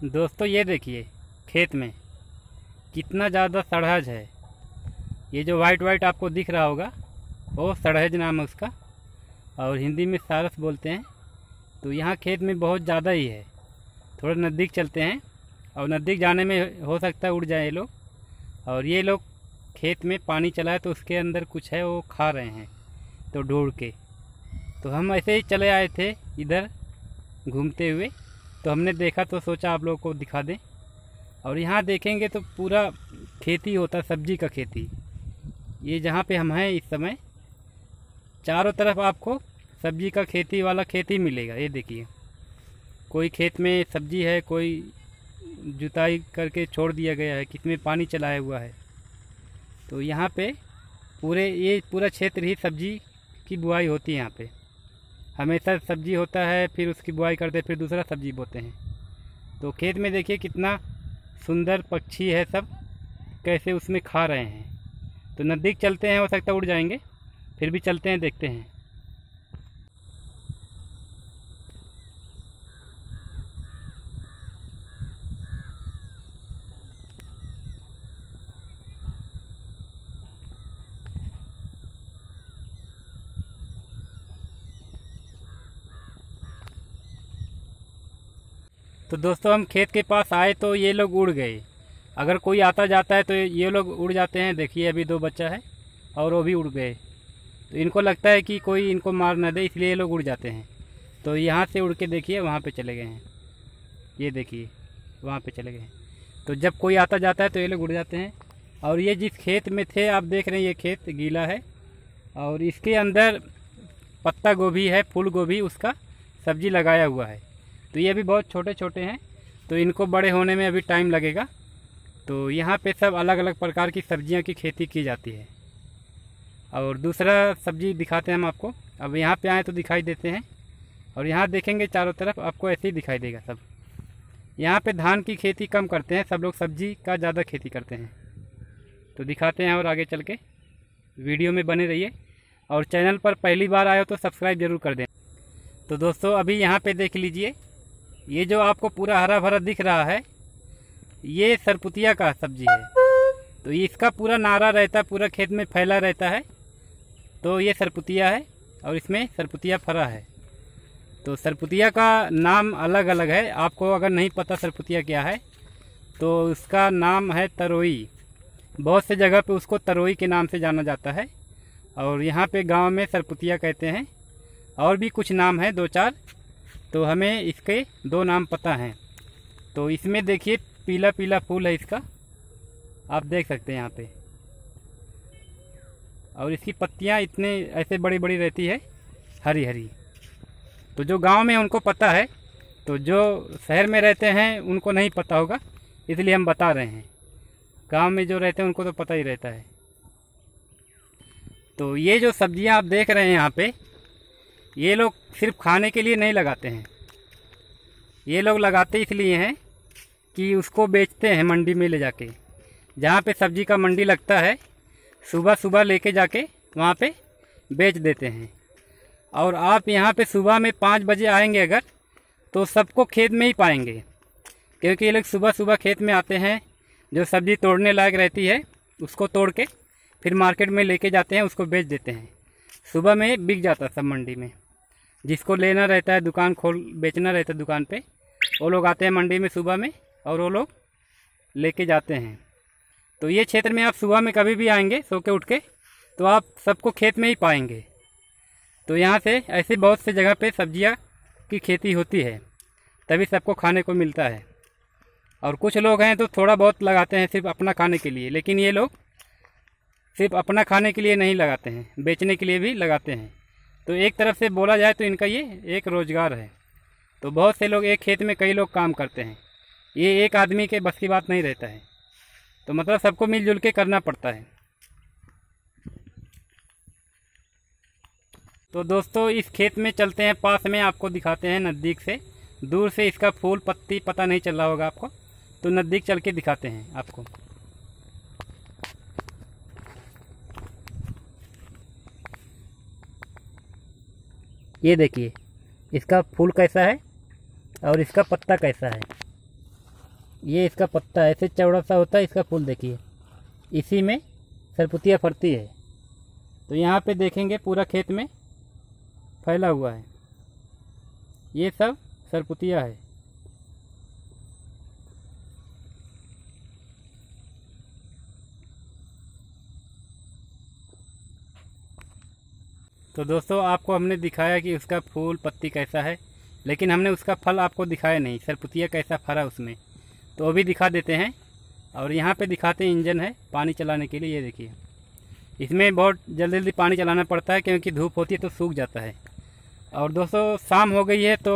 दोस्तों ये देखिए खेत में कितना ज़्यादा सड़हज है। ये जो वाइट वाइट आपको दिख रहा होगा वो सड़हज नाम है उसका, और हिंदी में सारस बोलते हैं। तो यहाँ खेत में बहुत ज़्यादा ही है। थोड़ा नज़दीक चलते हैं, और नज़दीक जाने में हो सकता है उड़ जाए ये लोग। और ये लोग खेत में पानी चला है तो उसके अंदर कुछ है, वो खा रहे हैं तो ढूंढ के। तो हम ऐसे ही चले आए थे इधर घूमते हुए, तो हमने देखा तो सोचा आप लोगों को दिखा दें। और यहाँ देखेंगे तो पूरा खेती होता है, सब्जी का खेती। ये जहाँ पे हम हैं इस समय चारों तरफ आपको सब्जी का खेती वाला खेती मिलेगा। ये देखिए कोई खेत में सब्जी है, कोई जुताई करके छोड़ दिया गया है, किसमें पानी चलाया हुआ है। तो यहाँ पे ये पूरा क्षेत्र ही सब्जी की बुआई होती है। यहाँ पे हमेशा सब्जी होता है, फिर उसकी बुआई करते फिर दूसरा सब्जी बोते हैं। तो खेत में देखिए कितना सुंदर पक्षी है, सब कैसे उसमें खा रहे हैं। तो नज़दीक चलते हैं, हो सकता है उड़ जाएंगे, फिर भी चलते हैं देखते हैं। तो दोस्तों हम खेत के पास आए तो ये लोग उड़ गए। अगर कोई आता जाता है तो ये लोग उड़ जाते हैं। देखिए अभी 2 बच्चा है और वो भी उड़ गए। तो इनको लगता है कि कोई इनको मार न दे, इसलिए ये लोग उड़ जाते हैं। तो यहाँ से उड़ के देखिए वहाँ पे चले गए हैं। ये देखिए वहाँ पे चले गए हैं। तो जब कोई आता जाता है तो ये लोग उड़ जाते हैं। और ये जिस खेत में थे आप देख रहे हैं, ये खेत गीला है और इसके अंदर पत्ता गोभी है, फूल गोभी, उसका सब्जी लगाया हुआ है। तो ये अभी बहुत छोटे छोटे हैं, तो इनको बड़े होने में अभी टाइम लगेगा। तो यहाँ पे सब अलग अलग प्रकार की सब्जियाँ की खेती की जाती है। और दूसरा सब्जी दिखाते हैं हम आपको। अब यहाँ पे आए तो दिखाई देते हैं, और यहाँ देखेंगे चारों तरफ आपको ऐसे ही दिखाई देगा सब। यहाँ पे धान की खेती कम करते हैं, सब लोग सब्जी का ज़्यादा खेती करते हैं। तो दिखाते हैं और आगे चल के वीडियो में बने रहिए। और चैनल पर पहली बार आए हो तो सब्सक्राइब ज़रूर कर दें। तो दोस्तों अभी यहाँ पे देख लीजिए, ये जो आपको पूरा हरा भरा दिख रहा है ये सरपुतिया का सब्जी है। तो इसका पूरा नारा रहता है, पूरा खेत में फैला रहता है। तो ये सरपुतिया है और इसमें सरपुतिया फरा है। तो सरपुतिया का नाम अलग अलग है। आपको अगर नहीं पता सरपुतिया क्या है तो उसका नाम है तरोई। बहुत से जगह पे उसको तरोई के नाम से जाना जाता है, और यहाँ पे गांव में सरपुतिया कहते हैं। और भी कुछ नाम है 2-4, तो हमें इसके 2 नाम पता हैं। तो इसमें देखिए पीला पीला फूल है इसका, आप देख सकते हैं यहाँ पे। और इसकी पत्तियाँ इतने ऐसे बड़ी बड़ी रहती है, हरी हरी। तो जो गांव में उनको पता है, तो जो शहर में रहते हैं उनको नहीं पता होगा, इसलिए हम बता रहे हैं। गांव में जो रहते हैं उनको तो पता ही रहता है। तो ये जो सब्जियां आप देख रहे हैं यहाँ पे, ये लोग सिर्फ खाने के लिए नहीं लगाते हैं। ये लोग लगाते इसलिए हैं कि उसको बेचते हैं मंडी में ले जाके। जहाँ पे सब्जी का मंडी लगता है, सुबह सुबह लेके जाके वहाँ पे बेच देते हैं। और आप यहाँ पे सुबह में 5 बजे आएंगे अगर, तो सबको खेत में ही पाएंगे, क्योंकि ये लोग सुबह सुबह खेत में आते हैं। जो सब्ज़ी तोड़ने लायक रहती है उसको तोड़ के फिर मार्केट में लेके जाते हैं, उसको बेच देते हैं। सुबह में बिक जाता है सब मंडी में। जिसको लेना रहता है, दुकान खोल बेचना रहता है दुकान पे, वो लोग आते हैं मंडी में सुबह में और वो लोग लेके जाते हैं। तो ये क्षेत्र में आप सुबह में कभी भी आएंगे सो के उठ के, तो आप सबको खेत में ही पाएंगे। तो यहाँ से ऐसे बहुत से जगह पे सब्जियाँ की खेती होती है, तभी सबको खाने को मिलता है। और कुछ लोग हैं तो थोड़ा बहुत लगाते हैं सिर्फ अपना खाने के लिए, लेकिन ये लोग सिर्फ अपना खाने के लिए नहीं लगाते हैं, बेचने के लिए भी लगाते हैं। तो एक तरफ से बोला जाए तो इनका ये एक रोज़गार है। तो बहुत से लोग, एक खेत में कई लोग काम करते हैं, ये एक आदमी के बस की बात नहीं रहता है। तो मतलब सबको मिलजुल के करना पड़ता है। तो दोस्तों इस खेत में चलते हैं, पास में आपको दिखाते हैं नज़दीक से। दूर से इसका फूल पत्ती पता नहीं चल रहा होगा आपको, तो नज़दीक चल के दिखाते हैं आपको। ये देखिए इसका फूल कैसा है और इसका पत्ता कैसा है। ये इसका पत्ता ऐसे चौड़ा सा होता है, इसका फूल देखिए, इसी में सरपुतिया फरती है। तो यहाँ पे देखेंगे पूरा खेत में फैला हुआ है, ये सब सरपुतिया है। तो दोस्तों आपको हमने दिखाया कि उसका फूल पत्ती कैसा है, लेकिन हमने उसका फल आपको दिखाया नहीं, सरपुतिया कैसा फरा उसमें, तो वो भी दिखा देते हैं। और यहाँ पे दिखाते हैं इंजन है पानी चलाने के लिए। ये देखिए, इसमें बहुत जल्दी जल्दी पानी चलाना पड़ता है क्योंकि धूप होती है तो सूख जाता है। और दोस्तों शाम हो गई है तो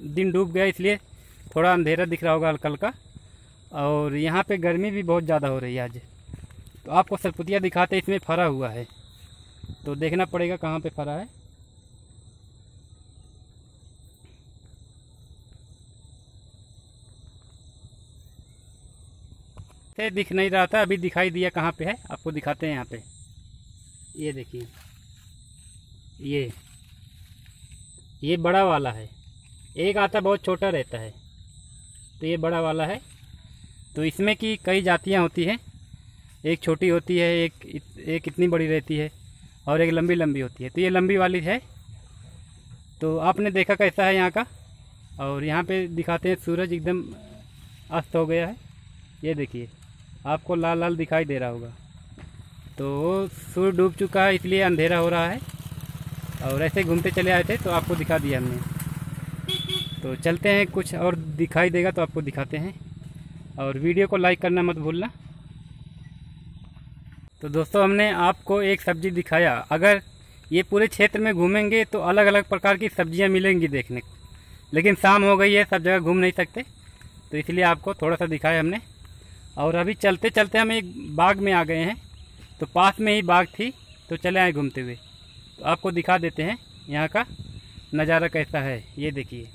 दिन डूब गया, इसलिए थोड़ा अंधेरा दिख रहा होगा हल्का हल्का। और यहाँ पे गर्मी भी बहुत ज़्यादा हो रही है आज। तो आपको सरपुतिया दिखाते इसमें फरा हुआ है, तो देखना पड़ेगा कहाँ पे फरा है। दिख नहीं रहा था, अभी दिखाई दिया कहाँ पे है, आपको दिखाते हैं यहाँ पे। ये देखिए, ये बड़ा वाला है, एक आता बहुत छोटा रहता है, तो ये बड़ा वाला है। तो इसमें की कई जातियाँ होती हैं, एक छोटी होती है, एक इतनी बड़ी रहती है, और एक लंबी लंबी होती है। तो ये लंबी वाली है। तो आपने देखा कैसा है यहाँ का। और यहाँ पे दिखाते हैं, सूरज एकदम अस्त हो गया है, ये देखिए आपको लाल लाल दिखाई दे रहा होगा। तो सूर्य डूब चुका है इसलिए अंधेरा हो रहा है। और ऐसे घूमते चले आए थे तो आपको दिखा दिया हमने। तो चलते हैं, कुछ और दिखाई देगा तो आपको दिखाते हैं। और वीडियो को लाइक करना मत भूलना। तो दोस्तों हमने आपको एक सब्ज़ी दिखाया, अगर ये पूरे क्षेत्र में घूमेंगे तो अलग अलग प्रकार की सब्जियां मिलेंगी देखने को, लेकिन शाम हो गई है, सब जगह घूम नहीं सकते, तो इसलिए आपको थोड़ा सा दिखाया हमने। और अभी चलते चलते हम एक बाग में आ गए हैं, तो पास में ही बाग थी, तो चले आए घूमते हुए। तो आपको दिखा देते हैं यहाँ का नज़ारा कैसा है, ये देखिए।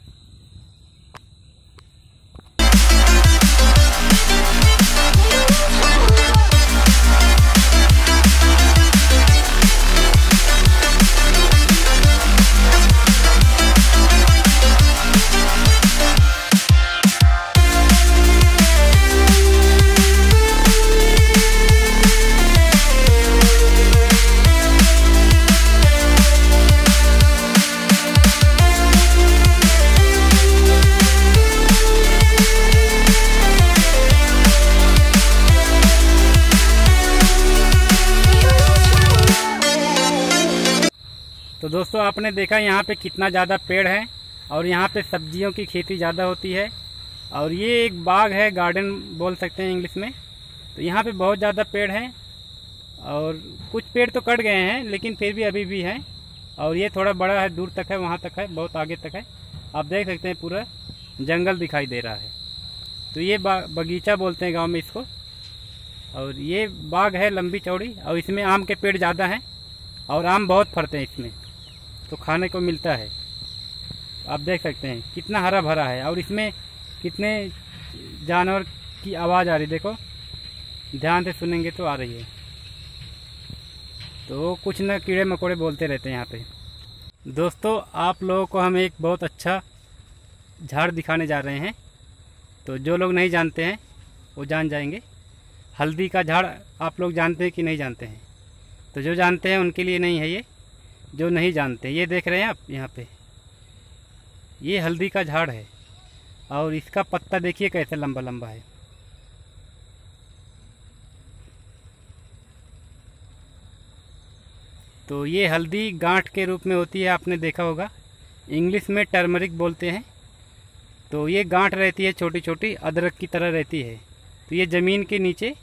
तो दोस्तों आपने देखा यहाँ पे कितना ज़्यादा पेड़ है, और यहाँ पे सब्जियों की खेती ज़्यादा होती है। और ये एक बाग है, गार्डन बोल सकते हैं इंग्लिश में। तो यहाँ पे बहुत ज़्यादा पेड़ हैं, और कुछ पेड़ तो कट गए हैं लेकिन फिर भी अभी भी हैं। और ये थोड़ा बड़ा है, दूर तक है, वहाँ तक है, बहुत आगे तक है, आप देख सकते हैं पूरा जंगल दिखाई दे रहा है। तो ये बगीचा बोलते हैं गाँव में इसको। और ये बाग है लंबी चौड़ी, और इसमें आम के पेड़ ज़्यादा हैं, और आम बहुत फरते हैं इसमें, तो खाने को मिलता है। आप देख सकते हैं कितना हरा भरा है, और इसमें कितने जानवर की आवाज़ आ रही, देखो ध्यान से सुनेंगे तो आ रही है। तो कुछ न कीड़े मकोड़े बोलते रहते हैं यहाँ पे। दोस्तों आप लोगों को हम एक बहुत अच्छा झाड़ दिखाने जा रहे हैं, तो जो लोग नहीं जानते हैं वो जान जाएंगे। हल्दी का झाड़ आप लोग जानते हैं कि नहीं जानते हैं? तो जो जानते हैं उनके लिए नहीं है ये, जो नहीं जानते, ये देख रहे हैं आप यहाँ पे, ये हल्दी का झाड़ है। और इसका पत्ता देखिए कैसे लंबा लंबा है। तो ये हल्दी गांठ के रूप में होती है, आपने देखा होगा, इंग्लिश में टर्मरिक बोलते हैं। तो ये गांठ रहती है छोटी छोटी, अदरक की तरह रहती है। तो ये ज़मीन के नीचे,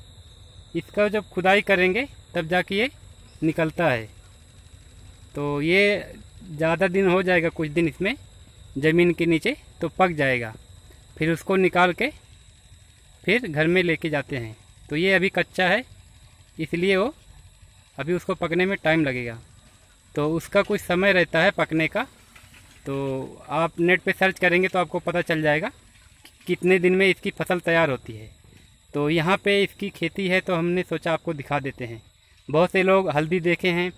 इसका जब खुदाई करेंगे तब जाके ये निकलता है। तो ये ज़्यादा दिन हो जाएगा, कुछ दिन इसमें ज़मीन के नीचे, तो पक जाएगा। फिर उसको निकाल के फिर घर में लेके जाते हैं। तो ये अभी कच्चा है, इसलिए वो अभी उसको पकने में टाइम लगेगा। तो उसका कुछ समय रहता है पकने का, तो आप नेट पे सर्च करेंगे तो आपको पता चल जाएगा कितने दिन में इसकी फसल तैयार होती है। तो यहाँ पे इसकी खेती है, तो हमने सोचा आपको दिखा देते हैं। बहुत से लोग हल्दी देखे हैं,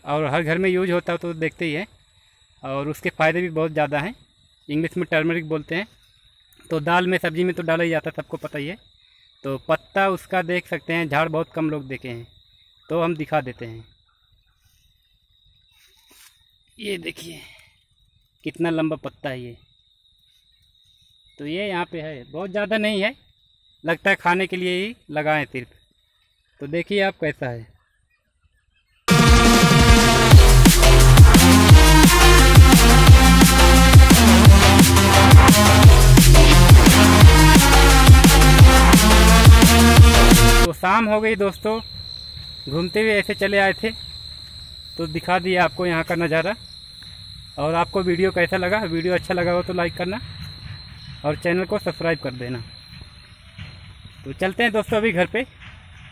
और हर घर में यूज होता है तो देखते ही है, और उसके फ़ायदे भी बहुत ज़्यादा हैं। इंग्लिश में टर्मरिक बोलते हैं। तो दाल में सब्जी में तो डाला ही जाता है, सबको पता ही है। तो पत्ता उसका देख सकते हैं, झाड़ बहुत कम लोग देखे हैं, तो हम दिखा देते हैं। ये देखिए कितना लंबा पत्ता है ये। तो ये यहाँ पे है, बहुत ज़्यादा नहीं है, लगता है खाने के लिए ही लगाएं सिर्फ। तो देखिए आप कैसा है। तो शाम हो गई दोस्तों, घूमते हुए ऐसे चले आए थे तो दिखा दिया आपको यहाँ का नज़ारा। और आपको वीडियो कैसा लगा? वीडियो अच्छा लगा हो तो लाइक करना और चैनल को सब्सक्राइब कर देना। तो चलते हैं दोस्तों अभी घर पे,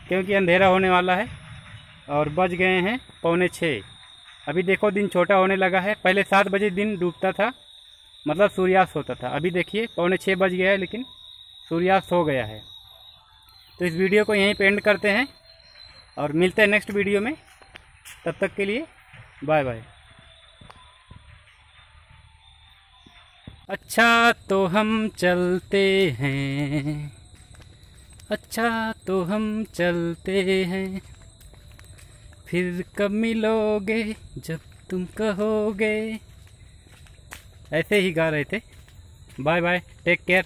क्योंकि अंधेरा होने वाला है और बज गए हैं 5:45। अभी देखो दिन छोटा होने लगा है। पहले 7 बजे दिन डूबता था, मतलब सूर्यास्त होता था। अभी देखिए 5:45 बज गया है, लेकिन सूर्यास्त हो गया है। तो इस वीडियो को यहीं पे एंड करते हैं और मिलते हैं नेक्स्ट वीडियो में। तब तक के लिए बाय बाय। अच्छा तो हम चलते हैं, अच्छा तो हम चलते हैं, फिर कब मिलोगे जब तुम कहोगे। ऐसे ही गा रहे थे। बाय बाय, टेक केयर,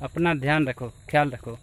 अपना ध्यान रखो, ख्याल रखो।